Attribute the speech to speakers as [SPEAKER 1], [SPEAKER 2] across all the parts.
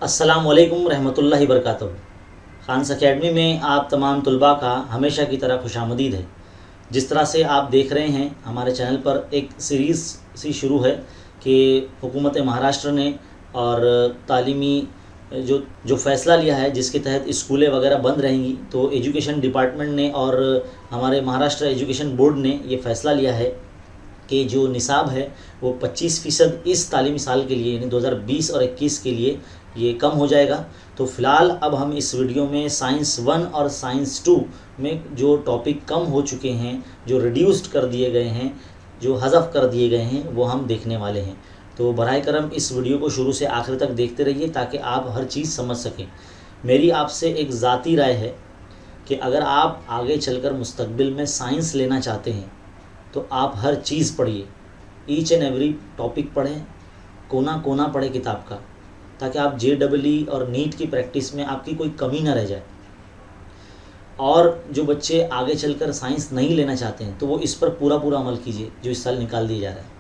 [SPEAKER 1] अस्सलाम वालेकुम रहमतुल्लाहि वबरकातुहू। खान्स अकेडमी में आप तमाम तलबा का हमेशा की तरह खुशामदीद है। जिस तरह से आप देख रहे हैं हमारे चैनल पर एक सीरीज़ सी शुरू है कि हुकूमत महाराष्ट्र ने और तालीमी जो जो फ़ैसला लिया है जिसके तहत स्कूलें वगैरह बंद रहेंगी, तो एजुकेशन डिपार्टमेंट ने और हमारे महाराष्ट्र एजुकेशन बोर्ड ने ये फ़ैसला लिया है कि जो निसाब है वो 25% इस तालीमी साल के लिए यानी 2020 और 21 के लिए ये कम हो जाएगा। तो फ़िलहाल अब हम इस वीडियो में साइंस 1 और साइंस 2 में जो टॉपिक कम हो चुके हैं, जो रिड्यूस्ड कर दिए गए हैं, जो हज़फ कर दिए गए हैं, वो हम देखने वाले हैं। तो बराए करम इस वीडियो को शुरू से आखिर तक देखते रहिए ताकि आप हर चीज़ समझ सकें। मेरी आपसे एक ज़ाती राय है कि अगर आप आगे चलकर मुस्तकबिल में साइंस लेना चाहते हैं तो आप हर चीज़ पढ़िए, ईच एंड एवरी टॉपिक पढ़ें, कोना कोना पढ़ें किताब का, ताकि आप JEE और नीट की प्रैक्टिस में आपकी कोई कमी ना रह जाए। और जो बच्चे आगे चलकर साइंस नहीं लेना चाहते हैं तो वो इस पर पूरा अमल कीजिए जो इस साल निकाल दिया जा रहा है।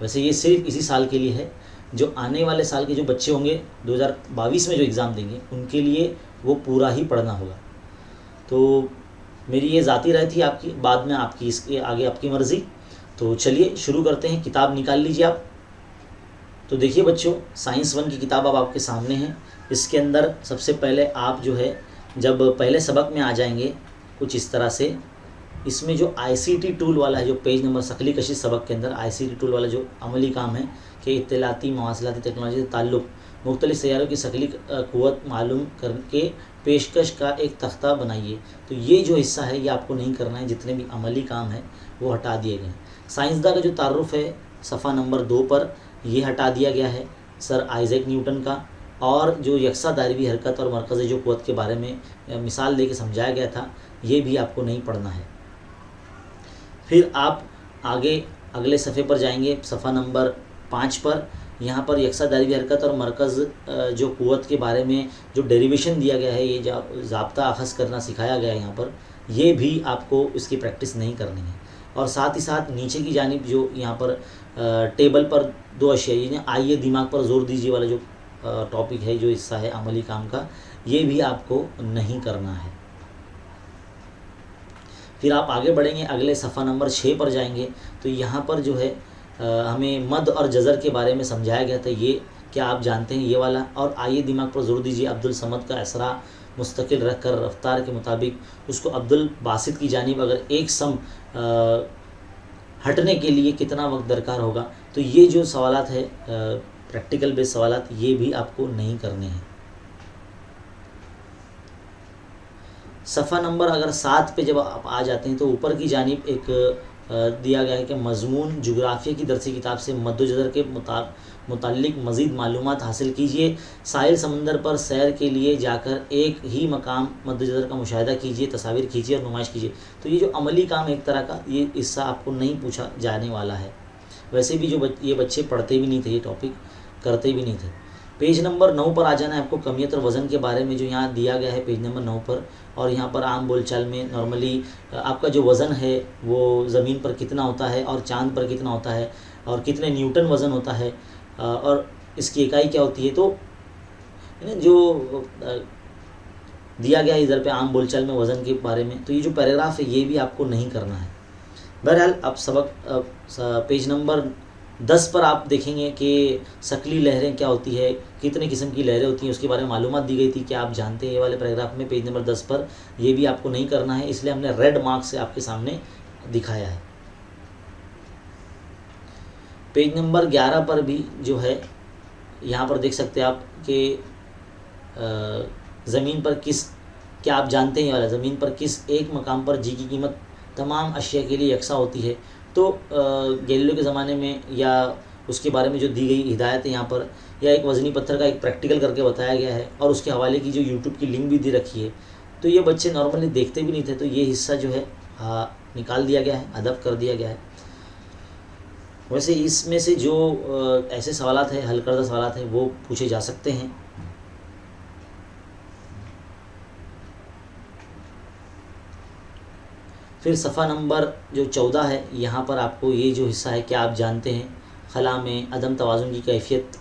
[SPEAKER 1] वैसे ये सिर्फ इसी साल के लिए है, जो आने वाले साल के जो बच्चे होंगे 2022 में जो एग्ज़ाम देंगे उनके लिए वो पूरा ही पढ़ना होगा। तो मेरी ये ज़ाती राय थी, आपकी बाद में आपकी इसके आगे आपकी मर्ज़ी। तो चलिए शुरू करते हैं। किताब निकाल लीजिए आप। तो देखिए बच्चों, साइंस 1 की किताब अब आपके सामने है। इसके अंदर सबसे पहले आप जो है जब पहले सबक में आ जाएंगे कुछ इस तरह से, इसमें जो ICT टूल वाला है, जो पेज नंबर शकली कशी सबक के अंदर ICT टूल वाला जो अमली काम है कि इत्तलाती मवासलाती टेक्नोलॉजी से ताल्लुक़ मुख्तलिफ़ सैयारों की शकली क़ुव्वत मालूम करके पेशकश का एक तख्ता बनाइए। तो ये जो हिस्सा है ये आपको नहीं करना है, जितने भी अमली काम है वो हटा दिए गए हैं। साइंसदान का जो तारुफ़ है सफ़ा नंबर 2 पर ये हटा दिया गया है सर आइज़ैक न्यूटन का, और जो यकसा दायरवी हरकत और मरकज़ जो क़ुव्वत के बारे में मिसाल दे के समझाया गया था ये भी आपको नहीं पढ़ना है। फिर आप आगे अगले सफ़े पर जाएंगे, सफ़ा नंबर 5 पर। यहाँ पर यकसा दायरवी हरकत और मरकज़ जो क़ुव्वत के बारे में जो डेरिवेशन दिया गया है, ये ज़ाब्ता अख़ज़ करना सिखाया गया है यहाँ पर, ये भी आपको इसकी प्रैक्टिस नहीं करनी है। और साथ ही साथ नीचे की जानिब जो यहाँ पर टेबल पर 2 अशिया, यानी आइए दिमाग पर ज़ोर दीजिए वाला जो टॉपिक है, जो हिस्सा है अमली काम का, ये भी आपको नहीं करना है। फिर आप आगे बढ़ेंगे, अगले सफ़ा नंबर 6 पर जाएंगे। तो यहाँ पर जो है हमें मद और जज़र के बारे में समझाया गया था, ये क्या आप जानते हैं ये वाला। और आइए दिमाग पर ज़ोर दीजिए, अब्दुल समद का असरा मुस्तकिल रख कर रफ्तार के मुताबिक उसको अब्दुल बासित की जानिब अगर एक सम हटने के लिए कितना वक्त दरकार होगा। तो ये जो सवालात है प्रैक्टिकल बेस्ड सवालात, ये भी आपको नहीं करने हैं। सफ़ा नंबर अगर 7 पे जब आप आ जाते हैं तो ऊपर की जानिब एक दिया गया है कि मज़मून जुग्राफ़िया की दरसी किताब से मद्दो जज़र के मुताल्लिक़ मज़ीद मालूमात हासिल कीजिए। साहिल समंदर पर सैर के लिए जाकर एक ही मकाम मद्दो जज़र का मुशाहिदा कीजिए, तस्वीर खींचिए और नुमाइश कीजिए। तो ये जो अमली काम है एक तरह का, ये हिस्सा आपको नहीं पूछा जाने वाला है। वैसे भी जो ये बच्चे पढ़ते भी नहीं थे, ये टॉपिक करते भी नहीं थे। पेज नंबर 9 पर आ जाना है आपको, कमियत और वज़न के बारे में जो यहाँ दिया गया है पेज नंबर 9 पर। और यहाँ पर आम बोलचाल में नॉर्मली आपका जो वज़न है वो ज़मीन पर कितना होता है और चाँद पर कितना होता है और कितने न्यूटन वज़न होता है और इसकी इकाई क्या होती है। तो जो दिया गया है इधर पे आम बोलचाल में वज़न के बारे में, तो ये जो पैराग्राफ है ये भी आपको नहीं करना है। बहरहाल अब सबक पेज नंबर 10 पर आप देखेंगे कि शकली लहरें क्या होती है, कितने किस्म की लहरें होती हैं, उसके बारे में मालूमात दी गई थी कि आप जानते हैं। ये वाले पैराग्राफ में पेज नंबर 10 पर ये भी आपको नहीं करना है, इसलिए हमने रेड मार्क से आपके सामने दिखाया है। पेज नंबर 11 पर भी जो है यहाँ पर देख सकते हैं आप कि ज़मीन पर क्या आप जानते हैं ये वाला, ज़मीन पर किस एक मकाम पर जी की कीमत तमाम अशिया के लिए यकसा होती है। तो गैलीलियो के ज़माने में या उसके बारे में जो दी गई हिदायत है यहाँ पर, या एक वज़नी पत्थर का एक प्रैक्टिकल करके बताया गया है और उसके हवाले की जो यूट्यूब की लिंक भी दे रखी है। तो ये बच्चे नॉर्मली देखते भी नहीं थे, तो ये हिस्सा जो है निकाल दिया गया है, हदफ कर दिया गया है। वैसे इसमें से जो ऐसे सवालात है, हल करदा सवालात है, वो पूछे जा सकते हैं। फिर सफ़ा नंबर जो 14 है, यहाँ पर आपको ये जो हिस्सा है क्या आप जानते हैं खला में अदम तवाज़ुन की कैफियत,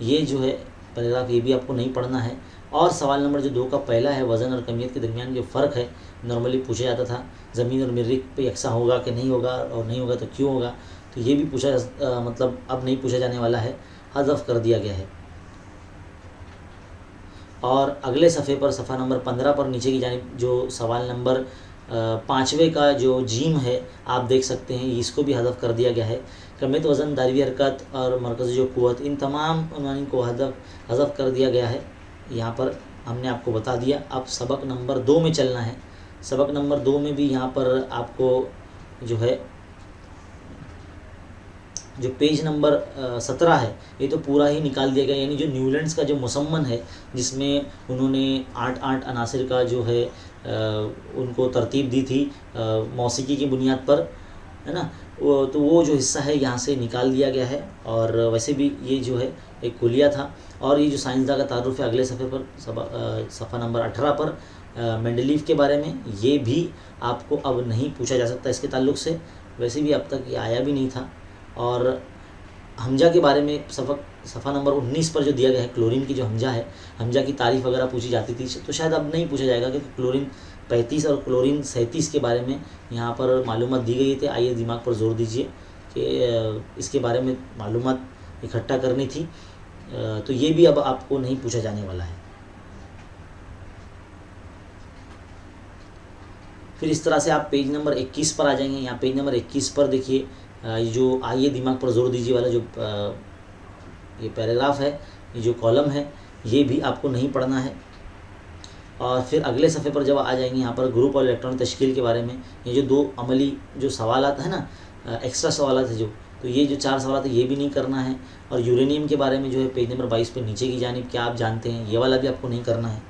[SPEAKER 1] ये जो है पैराग्राफ ये भी आपको नहीं पढ़ना है। और सवाल नंबर जो 2 का पहला है, वज़न और कमियत के दरमियान जो फ़र्क है, नॉर्मली पूछा जाता था ज़मीन और मरीख पे यकसा होगा कि नहीं होगा, और नहीं होगा तो क्यों होगा, तो ये भी पूछा मतलब अब नहीं पूछा जाने वाला है, हज़फ कर दिया गया है। और अगले सफ़े पर सफ़ा नंबर 15 पर नीचे की जानिब जो सवाल नंबर 5वें का जो जीम है आप देख सकते हैं, इसको भी हज़फ कर दिया गया है। कमियत, वज़न, दायरवी हरकत और मरकज़ी जो क़ुव्वत, इन तमाम उन्वानी को हज़फ कर दिया गया है। यहाँ पर हमने आपको बता दिया। अब सबक नंबर 2 में चलना है। सबक नंबर 2 में भी यहाँ पर आपको जो है जो पेज नंबर 17 है ये तो पूरा ही निकाल दिया गया, यानी जो न्यूलैंड्स का जो मुसम्मन है जिसमें उन्होंने 8 अनासिर का जो है उनको तरतीब दी थी मौसीकी की बुनियाद पर, है ना, तो वो जो हिस्सा है यहाँ से निकाल दिया गया है। और वैसे भी ये जो है एक कुलिया था। और ये जो साइंसदान का तारुफ है अगले सफ़े पर सफ़ा नंबर 18 पर मेंडलीव के बारे में, ये भी आपको अब नहीं पूछा जा सकता इसके ताल्लुक़ से, वैसे भी अब तक ये आया भी नहीं था। और हमजा के बारे में सफ़ा नंबर 19 पर जो दिया गया है, क्लोरीन की जो हमजा है, हमजा की तारीफ़ वगैरह पूछी जाती थी, तो शायद अब नहीं पूछा जाएगा क्योंकि क्लोरीन 35 और क्लोरीन 37 के बारे में यहाँ पर मालूमात दी गई थी। आइए दिमाग पर जोर दीजिए कि इसके बारे में मालूमात इकट्ठा करनी थी, तो ये भी अब आपको नहीं पूछा जाने वाला है। फिर इस तरह से आप पेज नंबर 21 पर आ जाएंगे। यहाँ पेज नंबर 21 पर देखिए जो आइए दिमाग पर जोर दीजिए वाला जो ये पैराग्राफ है, ये जो कॉलम है, ये भी आपको नहीं पढ़ना है। और फिर अगले सफ़े पर जब आ जाएंगे यहाँ पर ग्रुप और इलेक्ट्रॉन तश्कील के बारे में, ये जो 2 अमली जो सवालात है ना, एक्स्ट्रा सवालात है जो, तो ये जो 4 सवाल है ये भी नहीं करना है। और यूरेनियम के बारे में जो है पेज नंबर 22 पर नीचे की जानिब क्या आप जानते हैं, ये वाला भी आपको नहीं करना है।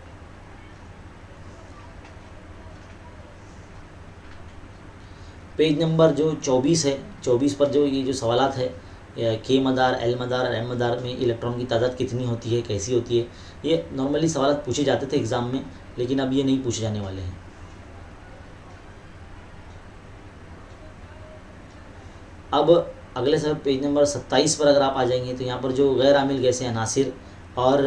[SPEAKER 1] पेज नंबर जो 24 है, 24 पर जो ये जो सवालात है के मदार, एल मदार और एम मदार में इलेक्ट्रॉन की तादाद कितनी होती है, कैसी होती है, ये नॉर्मली सवालात पूछे जाते थे एग्ज़ाम में, लेकिन अब ये नहीं पूछे जाने वाले हैं। अब अगले सब पेज नंबर 27 पर अगर आप आ जाएंगे तो यहाँ पर जो गैर आमिल गैसें अनासिर और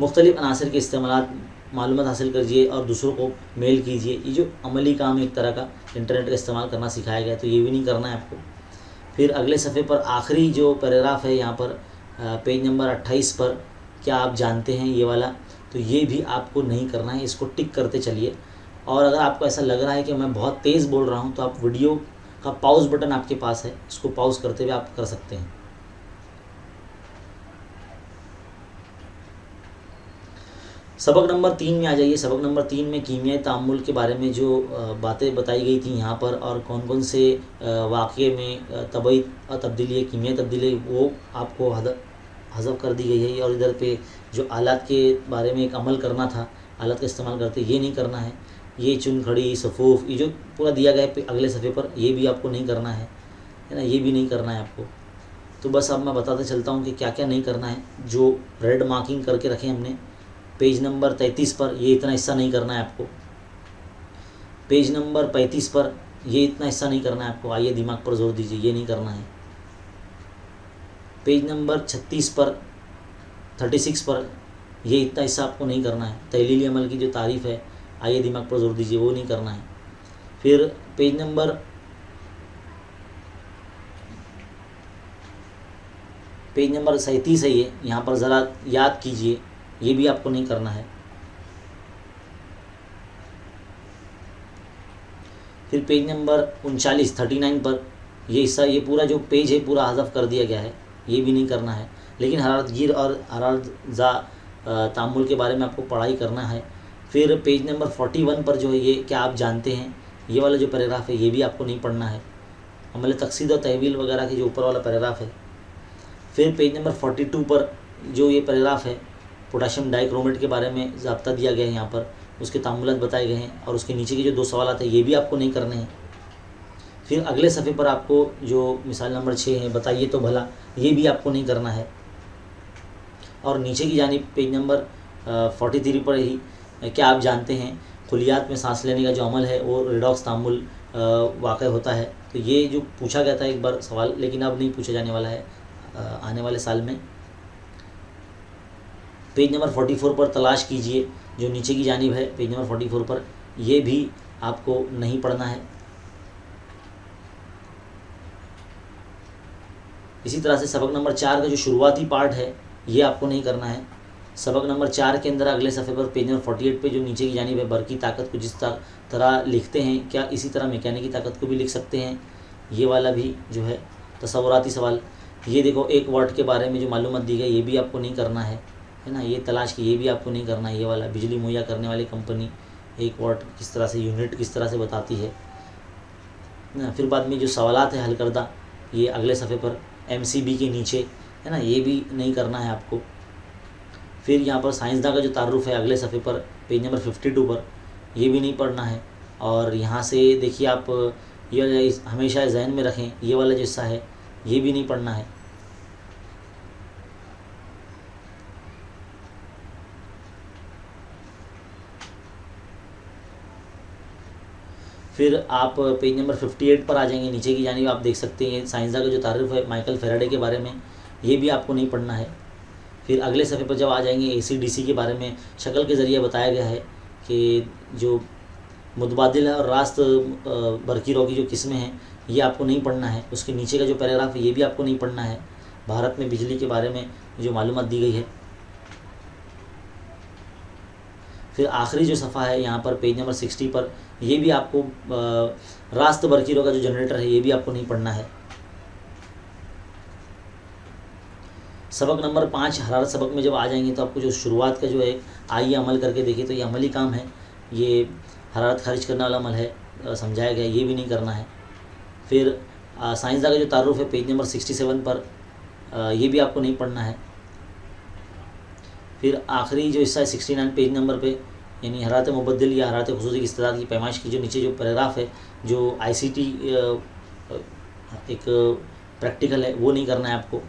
[SPEAKER 1] मुख्तलिफ़ अनासिर के इस्तेमालात मालूमात हासिल कीजिए और दूसरों को मेल कीजिए, ये जो अमली काम है एक तरह का, इंटरनेट का इस्तेमाल करना सिखाया गया, तो ये भी नहीं करना है आपको। फिर अगले सफ़े पर आखिरी जो पैराग्राफ है यहाँ पर पेज नंबर 28 पर, क्या आप जानते हैं, ये वाला, तो ये भी आपको नहीं करना है, इसको टिक करते चलिए। और अगर आपको ऐसा लग रहा है कि मैं बहुत तेज़ बोल रहा हूँ तो आप वीडियो का पॉज बटन आपके पास है, इसको पॉज करते हुए आप कर सकते हैं। सबक नंबर 3 में आ जाइए। सबक नंबर 3 में कीमियाई तामुल के बारे में जो बातें बताई गई थी यहाँ पर, और कौन कौन से वाक़े में तबई तब्दीली, कीमियाई तब्दीली, वो आपको हज़फ कर दी गई है। और इधर पे जो आलात के बारे में एक अमल करना था, आलात का इस्तेमाल करते, ये नहीं करना है। ये चुनखड़ी, सफ़ूफ़, ये जो पूरा दिया गया है अगले सफ़े पर, ये भी आपको नहीं करना है ना, ये भी नहीं करना है आपको। तो बस अब मैं बताते चलता हूँ कि क्या क्या नहीं करना है। जो रेड मार्किंग करके रखे हमने पेज नंबर 33 पर, ये इतना हिस्सा नहीं करना है आपको। पेज नंबर 35 पर ये इतना हिस्सा नहीं करना है आपको। आइए दिमाग पर जोर दीजिए, ये नहीं करना है। पेज नंबर 36 पर, 36 पर ये इतना हिस्सा आपको नहीं करना है। तहलीली अमल की जो तारीफ़ है, आइए दिमाग पर जोर दीजिए, वो नहीं करना है। फिर पेज नंबर 37 है ये, यहाँ पर ज़रा याद कीजिए, ये भी आपको नहीं करना है। फिर पेज नंबर 39 पर ये हिस्सा, ये पूरा जो पेज है पूरा हज़फ कर दिया गया है, ये भी नहीं करना है। लेकिन हरारत गिर और हरारत ज़ा तामुल के बारे में आपको पढ़ाई करना है। फिर पेज नंबर 41 पर जो है ये क्या आप जानते हैं, ये वाला जो पैराग्राफ है ये भी आपको नहीं पढ़ना है। अमल तक़सीद और तहवील वगैरह के जो ऊपर वाला पैराग्राफ है। फिर पेज नंबर 42 पर जो ये पैराग्राफ है, पोटाशियम डाइक्रोमेट के बारे में ज़ाब्ता दिया गया है, यहाँ पर उसके तामुलात बताए गए हैं, और उसके नीचे के जो 2 सवाल आते हैं ये भी आपको नहीं करने हैं। फिर अगले सफ़े पर आपको जो मिसाल नंबर 6 है, बताइए तो भला, ये भी आपको नहीं करना है। और नीचे की जानिब पेज नंबर 43 पर ही क्या आप जानते हैं, खुलियात में सांस लेने का जो अमल है वो रिडॉक्स तामुल वाक़ होता है। तो ये जो पूछा गया था एक बार सवाल, लेकिन अब नहीं पूछा जाने वाला है आने वाले साल में। पेज नंबर 44 पर तलाश कीजिए, जो नीचे की जानिब है पेज नंबर 44 पर, ये भी आपको नहीं पढ़ना है। इसी तरह से सबक नंबर 4 का जो शुरुआती पार्ट है ये आपको नहीं करना है। सबक नंबर 4 के अंदर अगले सफ़े पर पेज नंबर 48 पे जो नीचे की जानिब है, बर की ताकत को जिस तरह लिखते हैं, क्या इसी तरह मैकेनिक की ताकत को भी लिख सकते हैं, ये वाला भी जो है तसव्वुराती सवाल। ये देखो, एक वर्ड के बारे में जो मालूमात दी गई ये भी आपको नहीं करना है ना। ये तलाश की, ये भी आपको नहीं करना है। ये वाला बिजली मुहैया करने वाली कंपनी, एक वर्ड किस तरह से, यूनिट किस तरह से बताती है ना। फिर बाद में जो सवालात है हल करदा, ये अगले सफ़े पर MCB के नीचे है ना, ये भी नहीं करना है आपको। फिर यहाँ पर साइंसदान का जो तारुफ है अगले सफ़े पर पेज नंबर 52 पर, ये भी नहीं पढ़ना है। और यहाँ से देखिए आप, ये हमेशा जहन में रखें, ये वाला जो हिस्सा है ये भी नहीं पढ़ना है। फिर आप पेज नंबर 58 पर आ जाएंगे, नीचे की जानिब आप देख सकते हैं साइंसदान का जो तारुफ है माइकल फैराडे के बारे में, ये भी आपको नहीं पढ़ना है। फिर अगले सफ़े पर जब आ जाएंगे AC/DC के बारे में शक्ल के ज़रिए बताया गया है कि जो मुतबादिल है और रास्त बरकी रो की जो किस्में हैं ये आपको नहीं पढ़ना है। उसके नीचे का जो पैराग्राफ है ये भी आपको नहीं पढ़ना है। भारत में बिजली के बारे में जो मालूमात दी गई है। फिर आखिरी जो सफ़ा है यहाँ पर पेज नंबर 60 पर, ये भी आपको रास्त बरकी रो का जो जनरेटर है ये भी आपको नहीं पढ़ना है। सबक नंबर 5 हरारत सबक में जब आ जाएंगे तो आपको जो शुरुआत का जो है, आइए अमल करके देखिए, तो ये अमली काम है, ये हरारत खारिज करने वाला अमल है, समझाया गया, ये भी नहीं करना है। फिर साइंसदान का जो तारुफ है पेज नंबर 67 पर, ये भी आपको नहीं पढ़ना है। फिर आखिरी जो हिस्सा है 69 पेज नंबर पे, यानी हरारत मुबद्दिल या हरारत खुसूसी की इस्तिदाद की पैमाइश की जो नीचे जो पैराग्राफ है, जो ICT एक प्रैक्टिकल है, वो नहीं करना है आपको।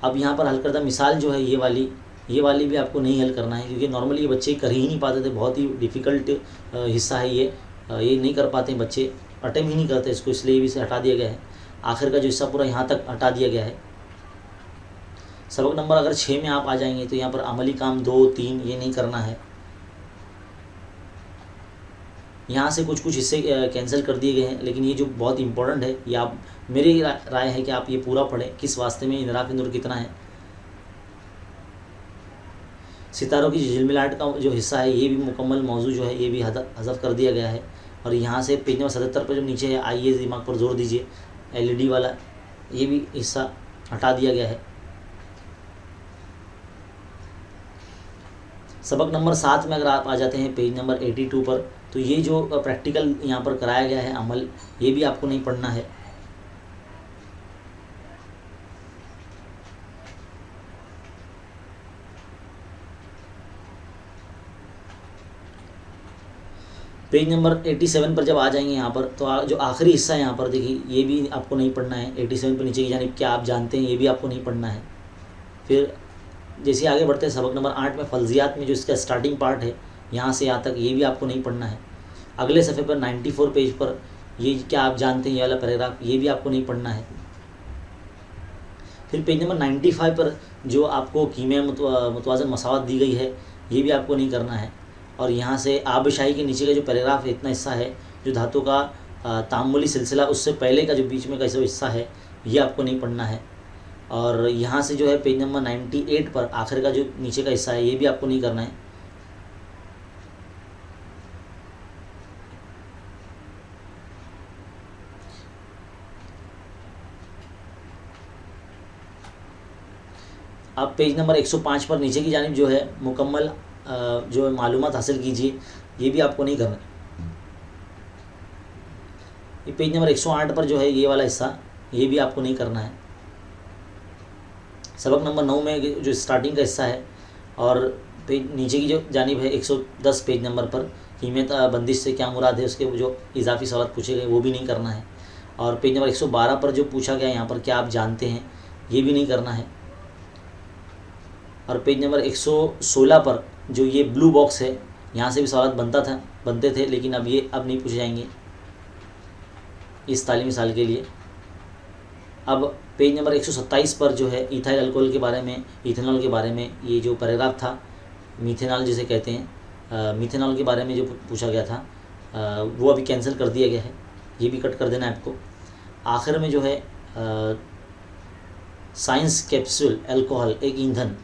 [SPEAKER 1] अब यहाँ पर हल करदा मिसाल जो है ये वाली भी आपको नहीं हल करना है, क्योंकि नॉर्मली ये बच्चे कर ही नहीं पाते थे, बहुत ही डिफ़िकल्ट हिस्सा है ये नहीं कर पाते हैं बच्चे, अटेम्प्ट ही नहीं करते इसको, इसलिए भी इसे हटा दिया गया है। आखिर का जो हिस्सा पूरा यहाँ तक हटा दिया गया है। सबक नंबर अगर 6 में आप आ जाएंगे तो यहाँ पर अमली काम 2, 3 ये नहीं करना है। यहाँ से कुछ हिस्से कैंसिल कर दिए गए हैं, लेकिन ये जो बहुत इंपॉर्टेंट है, ये आप, मेरी राय है कि आप ये पूरा पढ़ें, किस वास्ते में इनराफ नूर कितना है। सितारों की झिलमिलाहट का जो हिस्सा है ये भी मुकम्मल मौजू जो है ये भी हज़फ कर दिया गया है। और यहाँ से पेज नंबर 77 पर जो नीचे है, आइए दिमाग पर जोर दीजिए, LED वाला, ये भी हिस्सा हटा दिया गया है। सबक नंबर 7 में अगर आप आ जाते हैं पेज नंबर 82 पर, तो ये जो प्रैक्टिकल यहाँ पर कराया गया है अमल, ये भी आपको नहीं पढ़ना है। पेज नंबर 87 पर जब आ जाएंगे यहाँ पर, तो जो आखिरी हिस्सा है यहाँ पर देखिए, ये भी आपको नहीं पढ़ना है। 87 पर नीचे की जानिब क्या आप जानते हैं, ये भी आपको नहीं पढ़ना है। फिर जैसे आगे बढ़ते हैं सबक नंबर 8 में फल्जियात में जो इसका स्टार्टिंग पार्ट है, यहाँ से यहाँ तक, ये भी आपको नहीं पढ़ना है। अगले सफ़े पर 94 पेज पर, ये क्या आप जानते हैं ये वाला पैराग्राफ, ये भी आपको नहीं पढ़ना है। फिर पेज नंबर 95 पर जो आपको कीमिया मुतवाज़न मसावत दी गई है, ये भी आपको नहीं करना है। और यहाँ से आबशाही के नीचे का जो पैराग्राफ है, इतना हिस्सा है जो धातु का तामुली सिलसिला, उससे पहले का जो बीच में का हिस्सा है, ये आपको नहीं पढ़ना है। और यहाँ से जो है पेज नंबर 98 पर आखिर का जो नीचे का हिस्सा है, ये भी आपको नहीं करना है। आप पेज नंबर 105 पर नीचे की जानिब जो है मुकम्मल जो मालूमात हासिल कीजिए, ये भी आपको नहीं करना। ये पेज नंबर 108 पर जो है ये वाला हिस्सा, ये भी आपको नहीं करना है। सबक नंबर 9 में जो स्टार्टिंग का हिस्सा है और पेज नीचे की जो जानिब है 110 पेज नंबर पर, कीमत बंदिश से क्या मुराद है, उसके जो इजाफी सवाल पूछे गए वो भी नहीं करना है। और पेज नंबर 112 पर जो पूछा गया यहाँ पर क्या आप जानते हैं, ये भी नहीं करना है। और पेज नंबर 116 पर जो ये ब्लू बॉक्स है, यहाँ से भी सवाल बनते थे, लेकिन अब नहीं पूछे जाएंगे इस तालीमी साल के लिए। अब पेज नंबर 127 पर जो है इथाइल अल्कोहल के बारे में, इथेनॉल के बारे में ये जो पैराग्राफ था, मीथेनॉल जिसे कहते हैं, मीथेनॉल के बारे में जो पूछा गया था वो अभी कैंसिल कर दिया गया है, ये भी कट कर देना है आपको। आखिर में जो है साइंस कैप्सूल अल्कोहल एक ईंधन,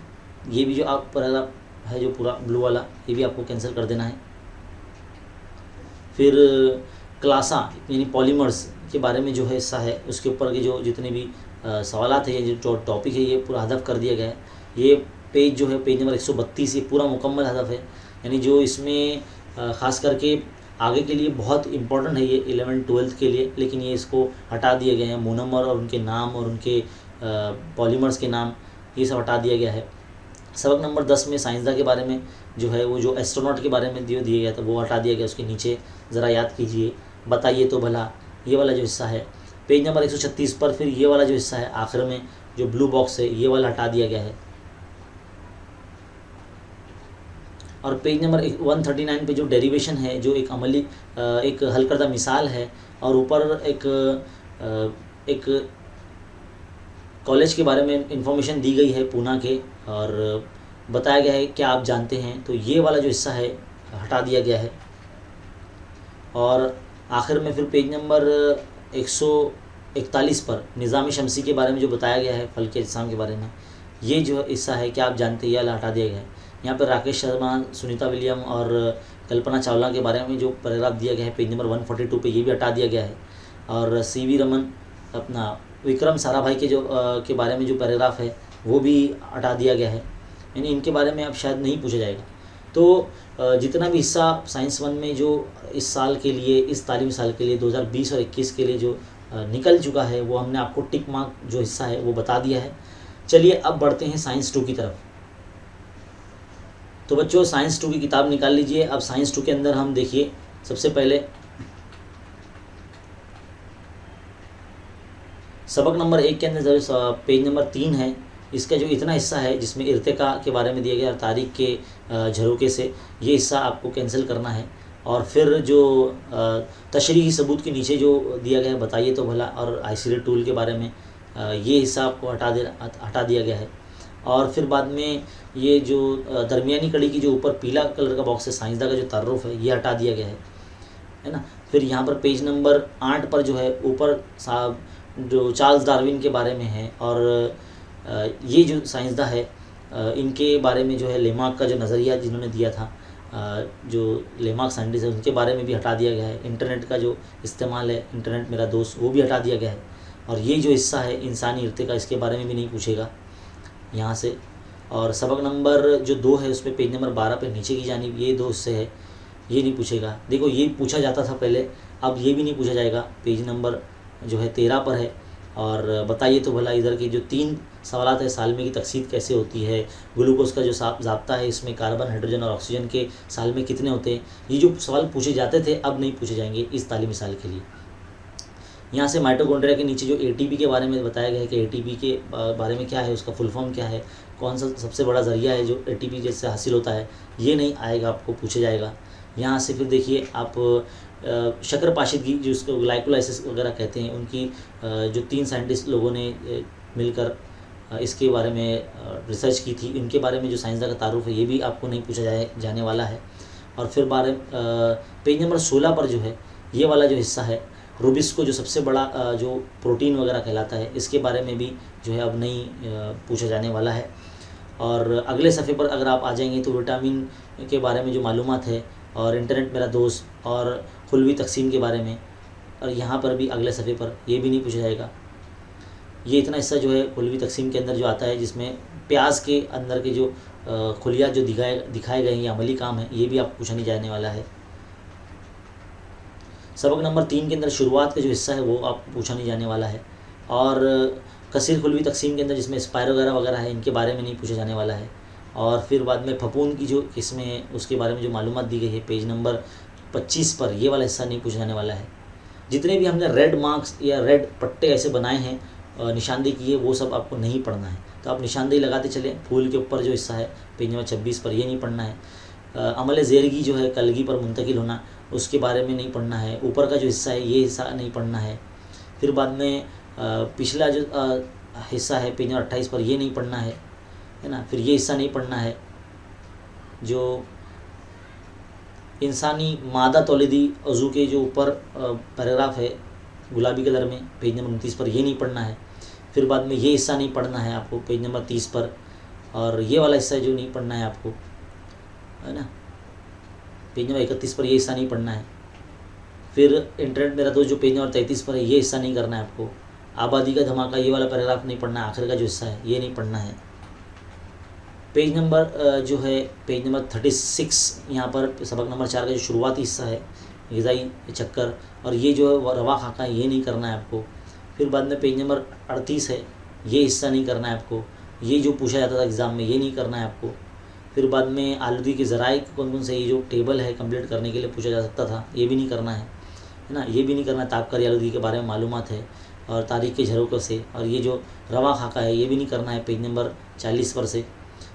[SPEAKER 1] ये भी जो आप पैराग्राफ है जो पूरा ब्लू वाला, ये भी आपको कैंसिल कर देना है। फिर क्लासा यानी पॉलीमर्स के बारे में जो है हिस्सा है, उसके ऊपर के जो जितने भी सवालात है, ये जो टॉपिक है, ये पूरा हदफ कर दिया गया है। ये पेज जो है पेज नंबर 132 ये पूरा मुकम्मल हदफ है, यानी जो इसमें ख़ास करके आगे के लिए बहुत इंपॉर्टेंट है ये 11th-12th के लिए, लेकिन ये इसको हटा दिए गए हैं। मोनोमर और उनके नाम और उनके पॉलीमर्स के नाम ये सब हटा दिया गया है। सबक नंबर 10 में साइंसदान के बारे में जो है वो जो एस्ट्रोनॉट के बारे में दिया गया था वो हटा दिया गया, उसके नीचे ज़रा याद कीजिए, बताइए तो भला, ये वाला जो हिस्सा है। पेज नंबर 136 पर फिर ये वाला जो हिस्सा है आखिर में जो ब्लू बॉक्स है, ये वाला हटा दिया गया है। और पेज नंबर 139 पे जो डेरिवेशन है, जो एक अमली एक हल करदा मिसाल है, और ऊपर एक कॉलेज के बारे में इंफॉर्मेशन दी गई है पूना के, और बताया गया है क्या आप जानते हैं, तो ये वाला जो हिस्सा है हटा दिया गया है। और आखिर में फिर पेज नंबर 141 पर निज़ाम शमसी के बारे में जो बताया गया है, फल के अजसाम के बारे में, ये जो हिस्सा है क्या आप जानते हैं, यह हटा दिया गया है। यहाँ पर राकेश शर्मा, सुनीता विलियम और कल्पना चावला के बारे में जो पैराग्राफ दिया गया है पेज नंबर 142 पे, ये भी हटा दिया गया है। और सीवी रमन, अपना विक्रम साराभाई के जो के बारे में जो पैराग्राफ है वो भी हटा दिया गया है, यानी इनके बारे में अब शायद नहीं पूछा जाएगा। तो जितना भी हिस्सा साइंस 1 में जो इस साल के लिए, इस तालीमी साल के लिए 2020 और 21 के लिए जो निकल चुका है, वो हमने आपको टिक मार्क जो हिस्सा है वो बता दिया है। चलिए अब बढ़ते हैं साइंस 2 की तरफ। तो बच्चों साइंस 2 की किताब निकाल लीजिए। अब साइंस 2 के अंदर हम देखिए, सबसे पहले सबक नंबर 1 के अंदर पेज नंबर 3 है, इसका जो इतना हिस्सा है जिसमें इर्तिका के बारे में दिया गया तारीख के झरोके से, ये हिस्सा आपको कैंसिल करना है। और फिर जो तशरीही सबूत के नीचे जो दिया गया है बताइए तो भला, और आईसीडी टूल के बारे में ये हिस्सा आपको हटा दिया गया है। और फिर बाद में ये जो दरमियानी कड़ी की जो ऊपर पीला कलर का बॉक्स है, साइंसदान का जो तारुफ है, ये हटा दिया गया है ना। फिर यहाँ पर पेज नंबर 8 पर जो है ऊपर साहब जो चार्ल्स डार्विन के बारे में है, और ये जो साइंसदान है इनके बारे में जो है लेमार्क का जो नज़रिया जिन्होंने दिया था, जो लेमार्क साइंटिस्ट है, उनके बारे में भी हटा दिया गया है। इंटरनेट का जो इस्तेमाल है, इंटरनेट मेरा दोस्त, वो भी हटा दिया गया है। और ये जो हिस्सा है इंसानी इर्तिका, इसके बारे में भी नहीं पूछेगा यहाँ से। और सबक नंबर जो 2 है उसमें पेज नंबर 12 पे नीचे की जानिब ये 2 हिस्से है, ये नहीं पूछेगा। देखो ये पूछा जाता था पहले, अब ये भी नहीं पूछा जाएगा। पेज नंबर जो है 13 पर है, और बताइए तो भला इधर की जो 3 सवालात है, साल में की तकसीद कैसे होती है, ग्लूकोज का जो ज़ाब्ता है, इसमें कार्बन, हाइड्रोजन और ऑक्सीजन के साल में कितने होते हैं, ये जो सवाल पूछे जाते थे अब नहीं पूछे जाएंगे इस तालीमी साल के लिए। यहाँ से माइटोकॉन्ड्रिया के नीचे जो एटीपी के बारे में बताया गया है कि एटीपी के बारे में क्या है, उसका फुल फॉर्म क्या है, कौन सा सबसे बड़ा ज़रिया है जो एटीपी जैसे हासिल होता है, ये नहीं आएगा, आपको पूछा जाएगा। यहाँ से फिर देखिए आप शक्कर पाशीदगी जो उसको ग्लाइकोलाइसिस वगैरह कहते हैं, उनकी जो 3 साइंटिस्ट लोगों ने मिलकर इसके बारे में रिसर्च की थी, इनके बारे में जो साइंसदान का तारुफ है ये भी आपको नहीं पूछा जाने वाला है। और फिर पेज नंबर 16 पर जो है ये वाला जो हिस्सा है, रूबिस्को जो सबसे बड़ा जो प्रोटीन वगैरह कहलाता है, इसके बारे में भी जो है अब नहीं पूछा जाने वाला है। और अगले सफ़े पर अगर आप आ जाएंगे तो विटामिन के बारे में जो मालूमात है, और इंटरनेट मेरा दोस्त, और खुलवी तकसीम के बारे में, और यहाँ पर भी अगले सफ़े पर ये भी नहीं पूछा जाएगा। ये इतना हिस्सा जो है खुलवी तकसीम के अंदर जो आता है, जिसमें प्याज के अंदर के जो खुलियात जो दिखाए गए हैं, ये अमली काम है, ये भी आपको पूछा नहीं जाने वाला है। सबक नंबर 3 के अंदर शुरुआत का जो हिस्सा है वो आपको पूछा नहीं जाने वाला है। और कसीर खुलवी तकसीम के अंदर जिसमें स्पायरो वगैरह है, इनके बारे में नहीं पूछा जाने वाला है। और फिर बाद में फपून की जो किस्में हैं उसके बारे में जो मालूमात दी गई है पेज नंबर 25 पर, ये वाला हिस्सा नहीं पूछा जाने वाला है। जितने भी हमने रेड मार्क्स या रेड पट्टे ऐसे बनाए हैं, निशानदेही की है, वो सब आपको नहीं पढ़ना है। तो आप निशानदेही लगाते चले। फूल के ऊपर जो हिस्सा है पेज नंबर 26 पर, ये नहीं पढ़ना है। अमल ज़ेरगी जो है कलगी पर मुंतकिल होना, उसके बारे में नहीं पढ़ना है। ऊपर का जो हिस्सा है ये हिस्सा नहीं पढ़ना है। फिर बाद में पिछला जो हिस्सा है पेज नंबर 28 पर, ये नहीं पढ़ना है ना। फिर ये हिस्सा नहीं पढ़ना है जो इंसानी मादा तौलीदी अज़ू के जो ऊपर पैराग्राफ है गुलाबी कलर में पेज नंबर 29 पर, ये नहीं पढ़ना है। फिर बाद में ये हिस्सा नहीं पढ़ना है आपको पेज नंबर 30 पर, और ये वाला हिस्सा जो नहीं पढ़ना है आपको, है ना, पेज नंबर 31 पर ये हिस्सा नहीं पढ़ना है। फिर इंटरनेट मेरा दोस्त जो पेज नंबर 33 पर है, ये हिस्सा नहीं करना है आपको। आबादी का धमाका, ये वाला पैराग्राफ नहीं पढ़ना है, आखिर का जो हिस्सा है ये नहीं पढ़ना है। पेज नंबर जो है पेज नंबर 36, यहाँ पर सबक नंबर 4 का जो शुरुआती हिस्सा है ग़िज़ाई चक्कर, और ये जो है रवा खाका है, ये नहीं करना है आपको। फिर बाद में पेज नंबर 38 है, ये हिस्सा नहीं करना है आपको। ये जो पूछा जाता था एग्ज़ाम में, ये नहीं करना है आपको। फिर बाद में आलूदी के ज़राए कौन कौन से, ये जो टेबल है कंप्लीट करने के लिए पूछा जा सकता था, ये भी नहीं करना है ना। ये भी नहीं करना है, ताबकारी आलूदी के बारे में मालूमात है और तारीख़ के झरोकों से। और ये जो रवा खाका है, ये भी नहीं करना है पेज नंबर 40 पर से।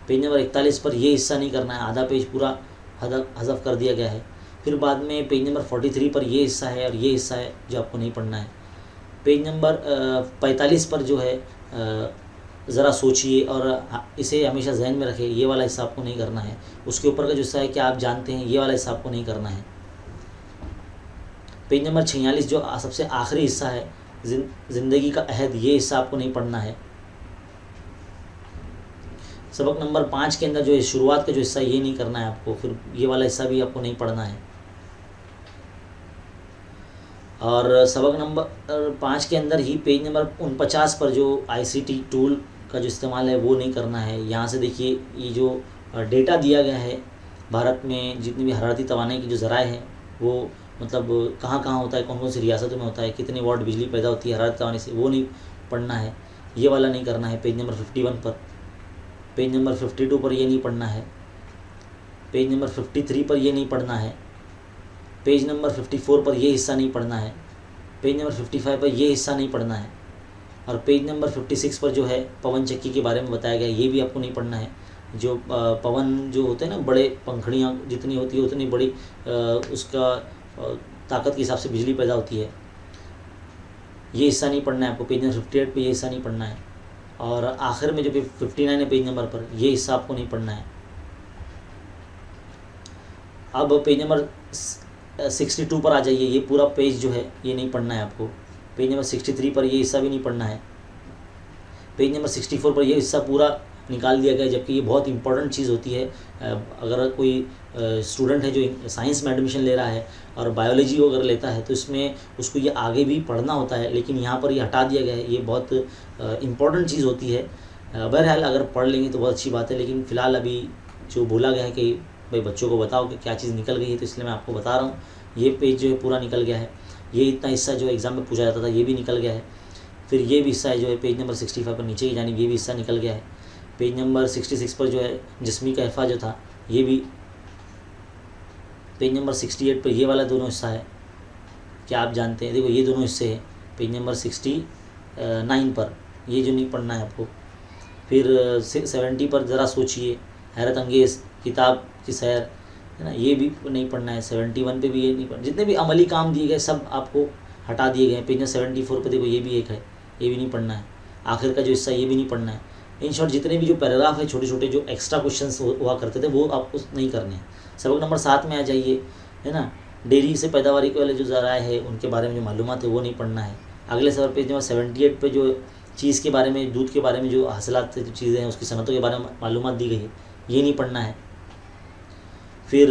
[SPEAKER 1] पेज नंबर 41 पर ये हिस्सा नहीं करना है, आधा पेज पूरा हज़फ कर दिया गया है। फिर बाद में पेज नंबर 43 पर ये हिस्सा है और ये हिस्सा है जो आपको नहीं पढ़ना है। पेज नंबर 45 पर जो है ज़रा सोचिए और इसे हमेशा जहन में रखें, ये वाला हिस्सा आपको नहीं करना है। उसके ऊपर का जो हिस्सा है क्या आप जानते हैं, ये वाला हिस्सा आपको नहीं करना है। पेज नंबर 46 जो सबसे आखिरी हिस्सा है ज़िंदगी का अहद, ये हिस्सा आपको नहीं पढ़ना है। सबक नंबर 5 के अंदर जो है शुरुआत का जो हिस्सा, ये नहीं करना है आपको। फिर ये वाला हिस्सा भी आपको नहीं पढ़ना है। और सबक नंबर 5 के अंदर ही पेज नंबर 49 पर जो ICT टूल का जो इस्तेमाल है वो नहीं करना है। यहाँ से देखिए ये जो डेटा दिया गया है भारत में जितनी भी हरारती तवानाई की जो ज़राए हैं, वो मतलब कहाँ कहाँ होता है, कौन कौन सी रियासतों में होता है, कितने वाट बिजली पैदा होती है हरारती तवानाई से, वो नहीं पढ़ना है। ये वाला नहीं करना है पेज नंबर 51 पर। पेज नंबर 52 पर ये नहीं पढ़ना है। पेज नंबर 53 पर ये नहीं पढ़ना है। पेज नंबर 54 पर ये हिस्सा नहीं पढ़ना है। पेज नंबर 55 पर ये हिस्सा नहीं पढ़ना है। और पेज नंबर 56 पर जो है पवन चक्की के बारे में बताया गया, ये भी आपको नहीं पढ़ना है। जो पवन जो होते हैं ना, बड़े पंखड़ियाँ जितनी होती है उतनी बड़ी उसका ताकत के हिसाब से बिजली पैदा होती है, ये हिस्सा नहीं पढ़ना है आपको। पेज नंबर 58 पर ये हिस्सा नहीं पढ़ना है। और आखिर में जो 59 है पेज नंबर पर, ये हिस्सा आपको नहीं पढ़ना है। अब पेज नंबर 62 पर आ जाइए, ये पूरा पेज जो है ये नहीं पढ़ना है आपको। पेज नंबर 63 पर ये हिस्सा भी नहीं पढ़ना है। पेज नंबर 64 पर ये हिस्सा पूरा निकाल दिया गया, जबकि ये बहुत इंपॉर्टेंट चीज़ होती है। अगर कोई स्टूडेंट है जो साइंस में एडमिशन ले रहा है और बायोलॉजी अगर लेता है तो इसमें उसको ये आगे भी पढ़ना होता है, लेकिन यहाँ पर ये हटा दिया गया है। ये बहुत इम्पॉर्टेंट चीज़ होती है। बहरहाल अगर पढ़ लेंगे तो बहुत अच्छी बात है, लेकिन फ़िलहाल अभी जो बोला गया है कि भाई बच्चों को बताओ कि क्या चीज़ निकल गई है, तो इसलिए मैं आपको बता रहा हूँ। ये पेज जो है पूरा निकल गया है। ये इतना हिस्सा जो एग्ज़ाम में पूछा जाता था ये भी निकल गया है। फिर ये भी हिस्सा है जो है पेज नंबर 65 पर नीचे की जानिब, ये भी हिस्सा निकल गया है। पेज नंबर 66 पर जो है जिस्मी का हिफ़ा जो था, ये भी। पेज नंबर 68 पर ये वाला दोनों हिस्सा है, क्या आप जानते हैं, देखो ये दोनों हिस्से हैं। पेज नंबर 69 पर ये जो नहीं पढ़ना है आपको। फिर 70 पर ज़रा सोचिए, हैरत अंगेज़ किताब की सैर, है ना, ये भी नहीं पढ़ना है। 71 पे भी ये नहीं पढ़ना। जितने भी अमली काम दिए गए सब आपको हटा दिए गए। पेज नंबर 74 पर देखो ये भी एक है, ये भी नहीं पढ़ना है। आखिर का जो हिस्सा ये भी नहीं पढ़ना है। इन शॉर्ट जितने भी जो पैराग्राफ है छोटे छोटे जो एक्स्ट्रा क्वेश्चंस हुआ करते थे वो आपको नहीं करने हैं। सबक नंबर 7 में आ जाइए, है ना, डेयरी से पैदावारी के वाले जो ज़राए है उनके बारे में जो मालूमात है वो नहीं पढ़ना है। अगले सवाल पेज नंबर 78 पे जो चीज़ के बारे में, दूध के बारे में जो हासिलात जो चीज़ें हैं उसकी सनतों के बारे में मालूमात दी गई है, ये नहीं पढ़ना है। फिर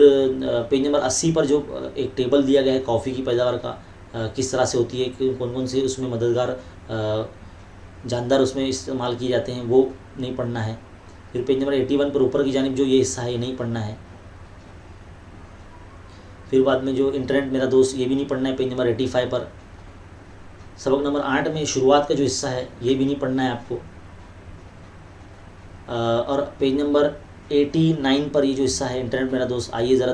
[SPEAKER 1] पेज नंबर 80 पर जो एक टेबल दिया गया है कॉफ़ी की पैदावार का, किस तरह से होती है, कौन कौन से उसमें मददगार जानदार उसमें इस्तेमाल किए जाते हैं, वो नहीं पढ़ना है। फिर पेज नंबर 81 पर ऊपर की जानिब जो ये हिस्सा है ये नहीं पढ़ना है। फिर बाद में जो इंटरनेट मेरा दोस्त, ये भी नहीं पढ़ना है पेज नंबर 85 पर। सबक नंबर 8 में शुरुआत का जो हिस्सा है ये भी नहीं पढ़ना है आपको। और पेज नंबर 89 पर ये जो हिस्सा है इंटरनेट मेरा दोस्त, आइए ज़रा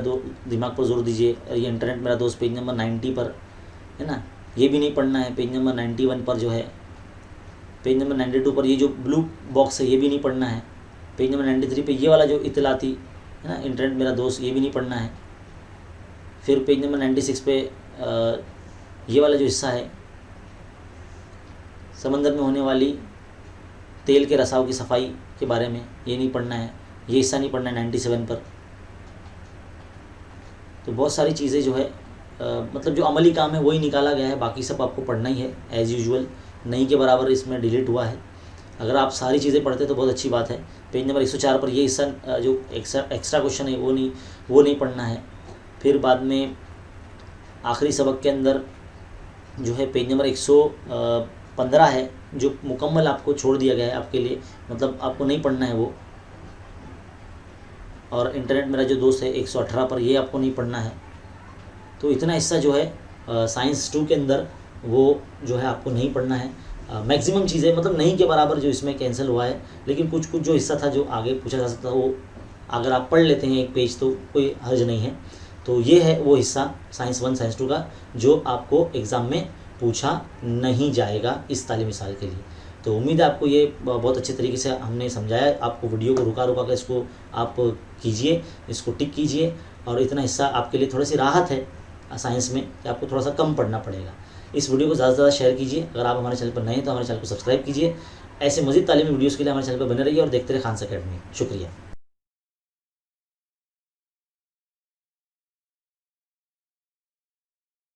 [SPEAKER 1] दिमाग पर जोर दीजिए, ये इंटरनेट मेरा दोस्त पेज नंबर 90 पर, है ना, ये भी नहीं पढ़ना है। पेज नंबर 91 पर जो है, पेज नंबर 92 पर ये जो ब्लू बॉक्स है ये भी नहीं पढ़ना है। पेज नंबर 93 पे ये वाला जो इतलाती, है ना, इंटरनेट मेरा दोस्त, ये भी नहीं पढ़ना है। फिर पेज नंबर 96 पे ये वाला जो हिस्सा है समंदर में होने वाली तेल के रसाव की सफाई के बारे में ये नहीं पढ़ना है, ये हिस्सा नहीं पढ़ना है 97 पर। तो बहुत सारी चीज़ें जो है मतलब जो अमली काम है वही निकाला गया है, बाकी सब आपको पढ़ना ही है एज़ यूजुअल, नहीं के बराबर इसमें डिलीट हुआ है। अगर आप सारी चीज़ें पढ़ते तो बहुत अच्छी बात है। पेज नंबर 104 पर ये हिस्सा जो एक्स्ट्रा क्वेश्चन है वो नहीं पढ़ना है। फिर बाद में आखिरी सबक के अंदर जो है पेज नंबर 115 है, जो मुकम्मल आपको छोड़ दिया गया है आपके लिए, मतलब आपको नहीं पढ़ना है वो। और इंटरनेट मेरा जो दोस्त है 118 पर, ये आपको नहीं पढ़ना है। तो इतना हिस्सा जो है साइंस 2 के अंदर वो जो है आपको नहीं पढ़ना है। मैक्सिमम चीज़ें मतलब नहीं के बराबर जो इसमें कैंसिल हुआ है, लेकिन कुछ जो हिस्सा था जो आगे पूछा जा सकता था वो अगर आप पढ़ लेते हैं एक पेज तो कोई हर्ज नहीं है। तो ये है वो हिस्सा साइंस 1 साइंस 2 का जो आपको एग्ज़ाम में पूछा नहीं जाएगा इस तालीमी साल के लिए। तो उम्मीद है आपको ये बहुत अच्छे तरीके से हमने समझाया। आपको वीडियो को रुका कर इसको आप कीजिए, इसको टिक कीजिए, और इतना हिस्सा आपके लिए थोड़ी सी राहत है साइंस में कि आपको थोड़ा सा कम पढ़ना पड़ेगा। इस वीडियो को ज़्यादा से ज़्यादा शेयर कीजिए। अगर आप हमारे चैनल पर नए हैं तो हमारे चैनल को सब्सक्राइब कीजिए। ऐसे मज़ीद तालीमी वीडियोज़ के लिए हमारे चैनल पर बने रहिए और देखते रहिए खान अकेडमी। शुक्रिया।